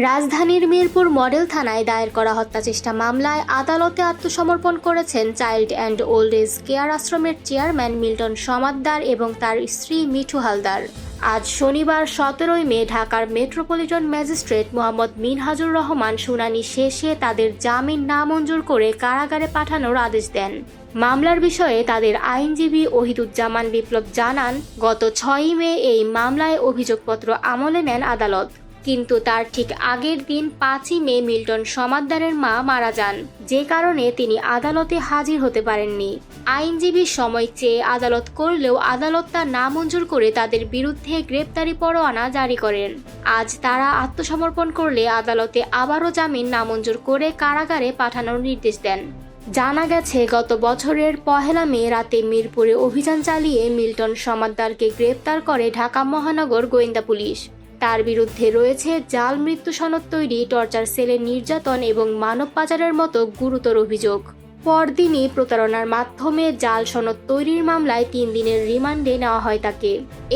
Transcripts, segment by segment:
রাজধানীর মিরপুর মডেল থানায় দায়ের করা হত্যাচেষ্টা মামলায় আদালতে আত্মসমর্পণ করেছেন child and old age care আশ্রমের চেয়ারম্যান মিল্টন সমাদ্দার এবং তার স্ত্রী মিঠু হালদার। আজ শনিবার 17 মে ঢাকার মেট্রোপলিটন ম্যাজিস্ট্রেট মোহাম্মদ মিনহাজুর রহমান শুনানি শেষে তাদের জামিন নামঞ্জুর করে কারাগারে পাঠানোর আদেশ দেন। মামলার বিষয়ে তাদের আইনজীবী ওহিদুজ্জামান বিপ্লব জানান, গত 6 মে এই মামলায় অভিযোগপত্র আমলে নেন আদালত। কিন্তু তার ঠিক আগের দিন 5 মে মিল্টন সমাদ্দারের মা মারা যান, যে কারণে তিনি আদালতে হাজির হতে পারেননি। আইনজীবীর সময় চেয়ে আদালত করলেও আদালত তা নামঞ্জুর করে তাদের বিরুদ্ধে গ্রেপ্তারি পরোয়ানা জারি করেন। আজ তারা আত্মসমর্পণ করলে আদালতে আবারও জামিন নামঞ্জুর করে কারাগারে পাঠানোর নির্দেশ দেন। জানা গেছে, গত বছরের 1 মে রাতে মিরপুরে অভিযান চালিয়ে মিল্টন সমাদ্দারকে গ্রেপ্তার করে ঢাকা মহানগর গোয়েন্দা পুলিশ। তার বিরুদ্ধে রয়েছে জাল মৃত্যু সনদ তৈরি, টর্চার সেলে নির্যাতন এবং মানব পাচারের মতো গুরুতর অভিযোগ। পরদিনই প্রতারণার মাধ্যমে জাল সনদ তৈরির মামলায় 3 দিনের রিমান্ডে নেওয়া হয় তাকে।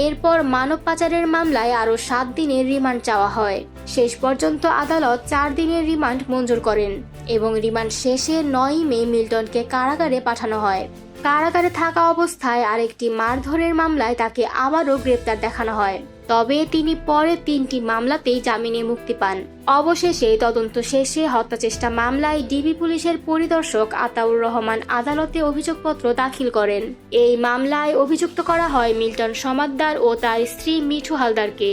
এরপর মানব পাচারের মামলায় আরও 7 দিনের রিমান্ড চাওয়া হয়। শেষ পর্যন্ত আদালত 4 দিনের রিমান্ড মঞ্জুর করেন এবং রিমান্ড শেষে 9 মে মিল্টনকে কারাগারে পাঠানো হয়। কারাগারে থাকা অবস্থায় আরেকটি মারধরের মামলায় তাকে আবারও গ্রেপ্তার দেখানো হয়, তবে তিনি পরে 3টি মামলাতেই জামিনে মুক্তি পান। অবশেষে তদন্ত শেষে হত্যাচেষ্টা মামলায় ডিবি পুলিশের পরিদর্শক আতাউর রহমান আদালতে অভিযোগপত্র দাখিল করেন। এই মামলায় অভিযুক্ত করা হয় মিল্টন সমাদ্দার ও তার স্ত্রী মিঠু হালদারকে।